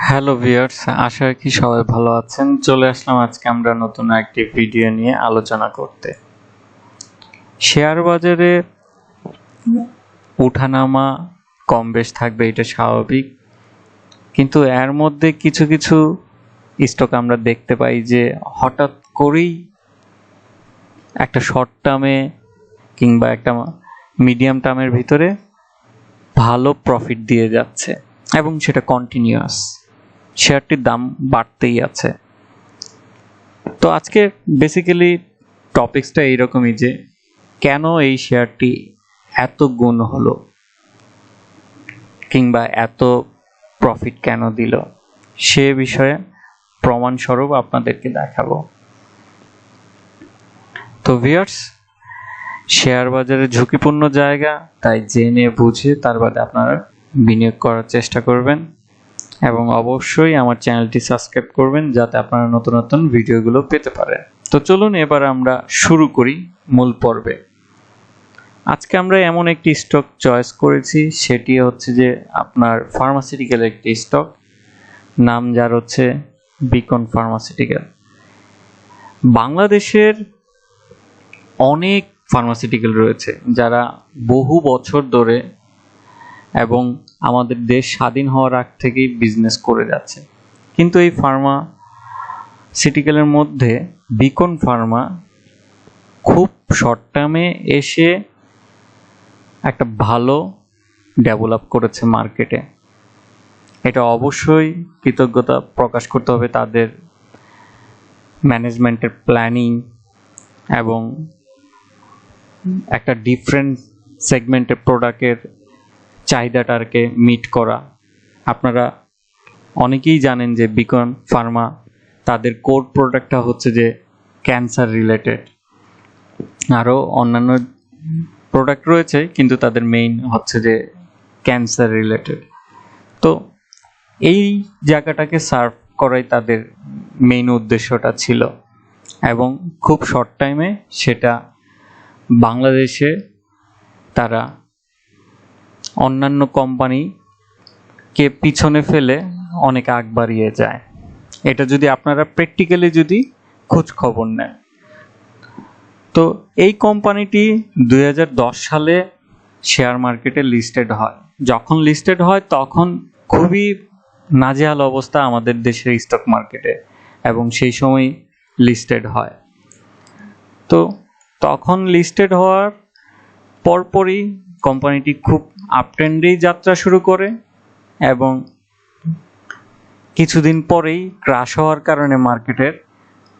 Hello viewers, আশা রাখি সবাই ভালো আছেন। চলে আসলাম আজকে আমরা নতুন একটি ভিডিও নিয়ে আলোচনা করতে। শেয়ার বাজারে উঠানামা কম বেশ থাকবে, এটা স্বাভাবিক, কিন্তু এর মধ্যে কিছু কিছু স্টক আমরা দেখতে পাই যে হঠাৎ করেই একটা শর্ট টার্মে কিংবা একটা মিডিয়াম টার্মের ভিতরে ভালো প্রফিট দিয়ে যাচ্ছে এবং সেটা কন্টিনিউয়াস, শেয়ারটির দাম বাড়তেই আছে। তো আজকে বেসিক্যালি টপিকসটা এইরকমই যে কেন এই শেয়ারটি এত গুণ হলো কিংবা এত প্রফিট কেন দিল, সে বিষয়ে প্রমাণস্বরূপ আপনাদেরকে দেখাবো। তো ভিউয়ার্স, শেয়ার বাজারে ঝুঁকিপূর্ণ জায়গা, তাই জেনে বুঝে তার বাদে আপনারা বিনিয়োগ করার চেষ্টা করবেন এবং অবশ্যই আমার চ্যানেলটি সাবস্ক্রাইব করবেন যাতে আপনারা নতুন নতুন ভিডিওগুলো পেতে পারেন। তো চলুন এবার আমরা শুরু করি মূল পর্বে। আজকে আমরা এমন একটি স্টক চয়েস করেছি, সেটি হচ্ছে যে আপনার ফার্মাসিউটিক্যাল একটি স্টক, নাম যার হচ্ছে বিকন ফার্মাসিউটিক্যাল। বাংলাদেশের অনেক ফার্মাসিউটিক্যাল রয়েছে যারা বহু বছর ধরে এবং আমাদের দেশ স্বাধীন হওয়ার আগ থেকেই বিজনেস করে যাচ্ছে, কিন্তু এই ফার্মাসিউটিক্যালের মধ্যে বিকন ফার্মা খুব শর্ট টার্মে এসে একটা ভালো ডেভেলপ করেছে মার্কেটে। এটা অবশ্যই কৃতজ্ঞতা প্রকাশ করতে হবে তাদের ম্যানেজমেন্টের প্ল্যানিং এবং একটা ডিফারেন্ট সেগমেন্টের প্রোডাক্টের চাহিদাটাকে মিট করা। আপনারা অনেকেই জানেন যে বিকন ফার্মা তাদের কোর প্রোডাক্টটা হচ্ছে যে ক্যান্সার রিলেটেড, আরও অন্যান্য প্রোডাক্ট রয়েছে কিন্তু তাদের মেইন হচ্ছে যে ক্যান্সার রিলেটেড। তো এই জায়গাটাকে সার্ভ করাই তাদের মেইন উদ্দেশ্যটা ছিল এবং খুব শর্ট টাইমে সেটা বাংলাদেশে তারা অন্যান্য কোম্পানিকে পিছনে ফেলে অনেক আগ বাড়িয়ে যায়। এটা যদি আপনারা প্র্যাকটিক্যালি যদি খোঁজ খবর নেন, তো এই কোম্পানিটি 2010 সালে শেয়ার মার্কেটে লিস্টেড হয়। যখন লিস্টেড হয় তখন খুবই নাজেহাল অবস্থা আমাদের দেশের স্টক মার্কেটে এবং সেই সময় লিস্টেড হয়। তো তখন লিস্টেড হওয়ার পরপরই কোম্পানিটি খুব আপট্রেন্ডেই যাত্রা শুরু করে এবং কিছুদিন পরেই ক্রাশ হওয়ার কারণে মার্কেটের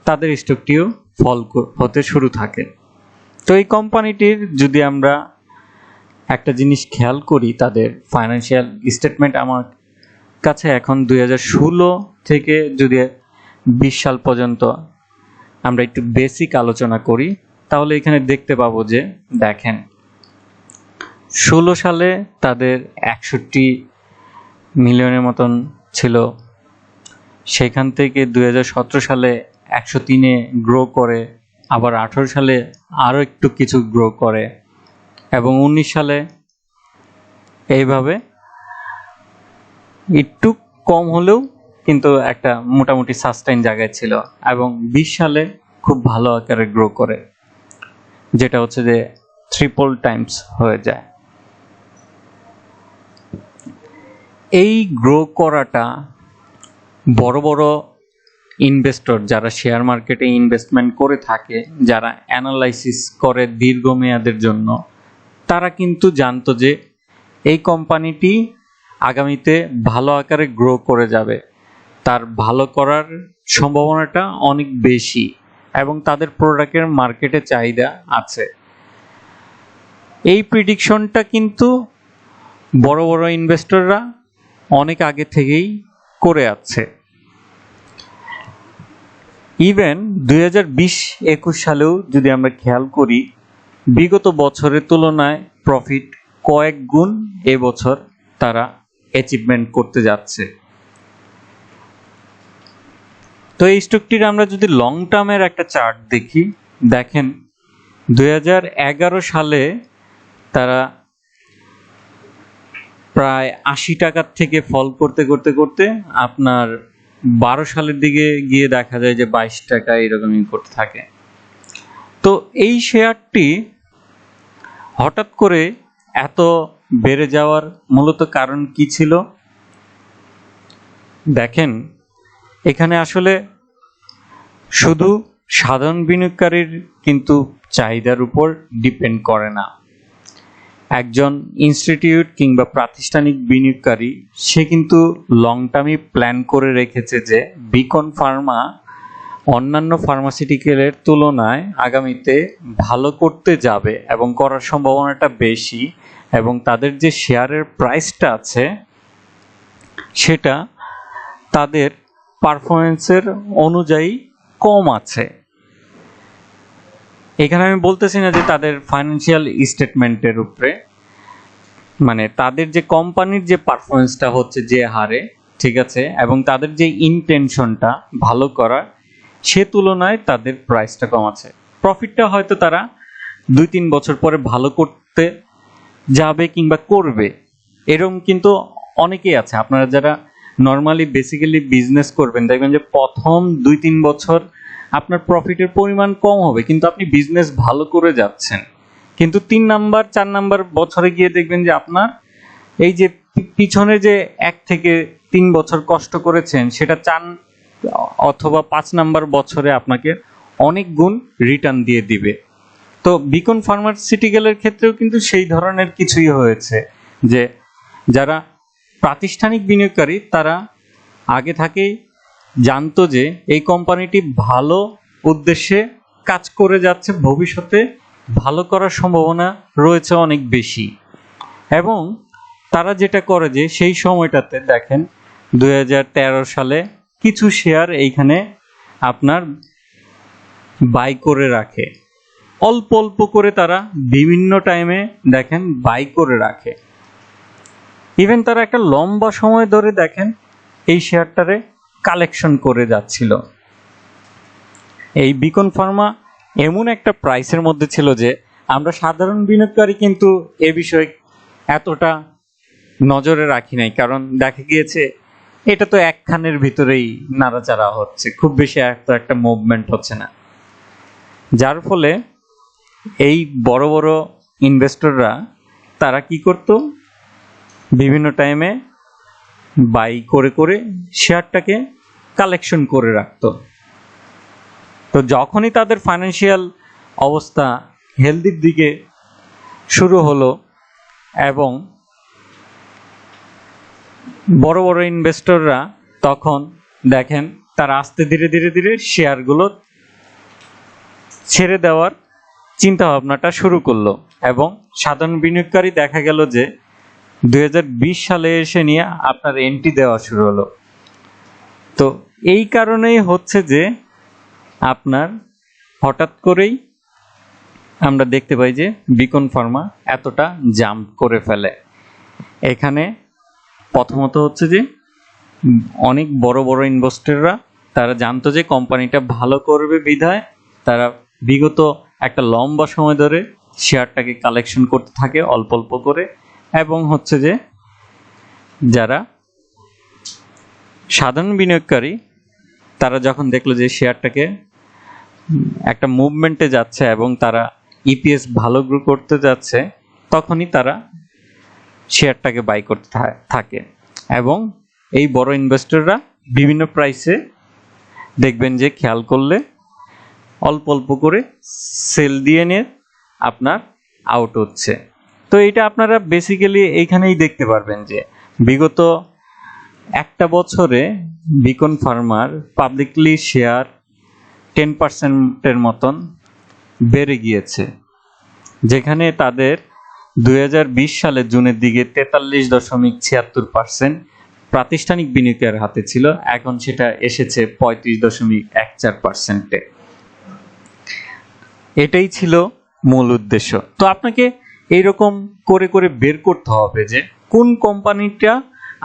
তাদের স্টকটিও ফল হতে শুরু থাকে। তো এই কোম্পানিটির যদি আমরা একটা জিনিস খেয়াল করি, তাদের ফাইন্যান্সিয়াল স্টেটমেন্ট আমার কাছে এখন 2016 থেকে যদি 20 সাল পর্যন্ত আমরা একটু বেসিক আলোচনা করি, তাহলে এখানে দেখতে পাবো যে দেখেন 16 সালে তাদের 61 মিলিয়নের মতন ছিল, সেখান থেকে 2017 সালে 103-এ গ্রো করে, আবার 18 সালে আরও একটু কিছু গ্রো করে এবং 19 সালে এইভাবে একটু কম হলেও কিন্তু একটা মোটামুটি সাস্টেইন জায়গায় ছিল এবং 20 সালে খুব ভালো আকারে গ্রো করে, যেটা হচ্ছে যে ট্রিপল টাইমস হয়ে যায়। এই গ্রো করাটা বড় বড় ইনভেস্টর যারা শেয়ার মার্কেটে ইনভেস্টমেন্ট করে থাকে, যারা অ্যানালাইসিস করে দীর্ঘমেয়াদের জন্য, তারা কিন্তু জানতো যে এই কোম্পানিটি আগামীতে ভালো আকারে গ্রো করে যাবে, তার ভালো করার সম্ভাবনাটা অনেক বেশি এবং তাদের প্রোডাক্টের মার্কেটে চাহিদা আছে। এই প্রিডিকশনটা কিন্তু বড় বড় ইনভেস্টররা অনেক আগে থেকেই করে আছে। ইভেন 2020-21 সালেও যদি আমরা খেয়াল করি, বিগত বছরের তুলনায় প্রফিট কয়েক গুণ এবছর তারা অ্যাচিভমেন্ট করতে যাচ্ছে। তো এই স্টকটির আমরা যদি লং টার্মের একটা চার্ট দেখি, দেখেন 2011 সালে তারা প্রায় ৮০ টাকার থেকে ফল করতে করতে করতে আপনার ১২ সালের দিকে গিয়ে দেখা যায় যে ২২ টাকা এরকমই করতে থাকে। তো এই শেয়ারটি হঠাৎ করে এত বেড়ে যাওয়ার মূলত কারণ কি ছিল? দেখেন, এখানে আসলে শুধু সাধারণ বিনিয়োগকারীর কিন্তু চাহিদার উপর ডিপেন্ড করে না। একজন ইনস্টিটিউট কিংবা প্রাতিষ্ঠানিক বিনিয়োগকারী সে কিন্তু লং টার্মই প্ল্যান করে রেখেছে যে বিকন ফার্মা অন্যান্য ফার্মাসিউটিক্যালের তুলনায় আগামীতে ভালো করতে যাবে এবং করার সম্ভাবনাটা বেশি, এবং তাদের যে শেয়ারের প্রাইসটা আছে সেটা তাদের পারফরমেন্সের অনুযায়ী কম আছে। এখানে আমি বলতেছি না যে তাদের ফাইন্যান্সিয়াল স্টেটমেন্টের উপরে, মানে তাদের যে কোম্পানির যে পারফরমেন্সটা হচ্ছে যে হারে, ঠিক আছে, এবং তাদের যে ইন্টেনশনটা ভালো করার, সে তুলনায় তাদের প্রাইসটা কম আছে। প্রফিটটা হয়তো তারা ২-৩ বছর পরে ভালো করতে যাবে কিংবা করবে, এরকম কিন্তু অনেকেই আছে। আপনারা যারা নর্মালি বেসিক্যালি বিজনেস করবেন দেখবেন যে প্রথম ২-৩ বছর আপনার প্রফিটের পরিমাণ কম হবে, কিন্তু আপনি বিজনেস ভালো করে যাচ্ছেন। কিন্তু ৩ নাম্বার ৪ নাম্বার বছরে গিয়ে দেখবেন যে আপনার এই যে পিছনে যে ১ থেকে ৩ বছর কষ্ট করেছেন সেটা ৪ অথবা ৫ নাম্বার বছরে আপনাকে অনেক গুণ রিটার্ন দিয়ে দিবে। তো বিকন ফার্মাসিউটিক্যালের ক্ষেত্রেও কিন্তু সেই ধরনের কিছুই হয়েছে, যে যারা প্রাতিষ্ঠানিক বিনিয়োগকারী তারা আগে থেকেই জানতো যে এই কোম্পানিটি ভালো উদ্দেশ্যে কাজ করে যাচ্ছে, ভবিষ্যতে ভালো করার সম্ভাবনা রয়েছে অনেক বেশি। এবং তারা যেটা করে যে সেই সময়টাতে দেখেন ২০১৩ সালে কিছু শেয়ার এইখানে আপনার বাই করে রাখে, অল্প অল্প করে তারা বিভিন্ন টাইমে দেখেন বাই করে রাখে। ইভেন তারা একটা লম্বা সময় ধরে দেখেন এই শেয়ারটারে কালেকশন করে যাচ্ছিল। এই বিকন ফার্মা এমন একটা প্রাইসের মধ্যে ছিল যে আমরা সাধারণ বিনিয়োগকারী কিন্তু এ বিষয়ে এতটা নজরে রাখি নাই, কারণ দেখা গিয়েছে এটা তো একখানের ভিতরেই নাড়াচাড়া হচ্ছে, খুব বেশি একটা মুভমেন্ট হচ্ছে না। যার ফলে এই বড় বড় ইনভেস্টররা তারা কি করত, বিভিন্ন টাইমে বাই করে করে শেয়ারটাকে কালেকশন করে রাখতো। তো যখনই তাদের ফাইন্যান্সিয়াল অবস্থা হেলদির দিকে শুরু হলো এবং বড় বড় ইনভেস্টররা তখন দেখেন তারা আস্তে ধীরে ধীরে ধীরে শেয়ারগুলো ছেড়ে দেওয়ার চিন্তা ভাবনাটা শুরু করলো, এবং সাধারণ বিনিয়োগকারী দেখা গেল যে ২০২০ সালে এসে নিয়ে আপনার এন্ট্রি দেওয়া শুরু হলো। তো এই কারণেই হচ্ছে যে আপনার হঠাৎ করেই আমরা দেখতে পাই যে বিকন ফার্মা এতটা জাম্প করে ফেলে। এখানে প্রথমত হচ্ছে যে অনেক বড় বড় ইনভেস্টররা তারা জানতো যে কোম্পানিটা ভালো করবে বিধায় তারা বিগত একটা লম্বা সময় ধরে শেয়ারটাকে কালেকশন করতে থাকে অল্প অল্প করে, এবং হচ্ছে যে যারা সাধারণ বিনিয়োগকারী তারা যখন দেখলো যে শেয়ারটাকে একটা মুভমেন্টে যাচ্ছে এবং তারা ইপিএস ভালো গ্রো করতে যাচ্ছে, তখনই তারা শেয়ারটাকে বাই করতে থাকে। এবং এই বড় ইনভেস্টররা বিভিন্ন প্রাইসে দেখবেন যে খেয়াল করলে অল্প অল্প করে সেল দিয়ে নিয়ে আপনার আউট হচ্ছে। তো এটা আপনারা বেসিক্যালি এইখানেই দেখতে পারবেন যে বিগত একটা বছরে বিকন ফার্মার পাবলিকলি শেয়ার 10%-এর মতন বেড়ে গিয়েছে, যেখানে তাদের ২০২০ সালের জুনের দিকে ৪৩.৭৬% প্রাতিষ্ঠানিক বিনিয়োগের হাতে ছিল, এখন সেটা এসেছে ৩৫.১৪%-এ। এটাই ছিল মূল উদ্দেশ্য। তো আপনাকে এইরকম করে করে বের করতে হবে যে কোন কোম্পানিটা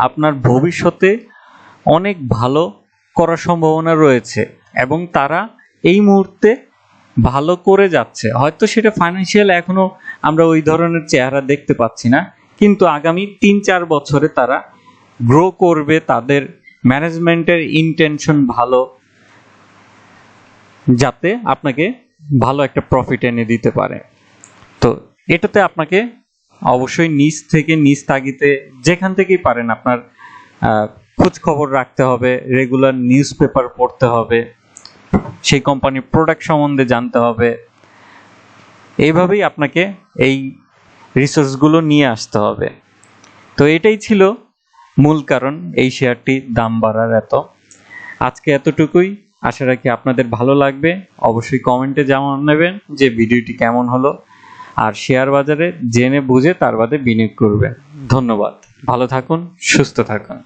আপনার ভবিষ্যতে অনেক ভালো করার সম্ভাবনা রয়েছে এবং তারা এই মুহূর্তে ভালো করে যাচ্ছে। হয়তো সেটা ফাইন্যান্সিয়াল এখনো আমরা ওই ধরনের চেহারা দেখতে পাচ্ছি না, কিন্তু আগামী 3-4 বছরে তারা গ্রো করবে, তাদের ম্যানেজমেন্টের ইন্টেনশন ভালো, যাতে আপনাকে ভালো একটা প্রফিট এনে দিতে পারে। তো এটাতে আপনাকে অবশ্যই নিজ তাগিদে যেখান থেকেই পারেন আপনার খোঁজ খবর রাখতে হবে, রেগুলার নিউজ পেপার পড়তে হবে, সেই কোম্পানির প্রোডাক্ট সম্বন্ধে জানতে হবে। এইভাবেই আপনাকে এই রিসোর্সগুলো নিয়ে আসতে হবে। তো এটাই ছিল মূল কারণ এই শেয়ারটির দাম বাড়ার এত। আজকে এতটুকুই, আশা রাখি আপনাদের ভালো লাগবে। অবশ্যই কমেন্টে জানাবেন যে ভিডিওটি কেমন হলো, আর শেয়ার বাজারে জেনে বুঝে তার বাদে বিনিয়োগ করবেন। ধন্যবাদ, ভালো থাকুন, সুস্থ থাকুন।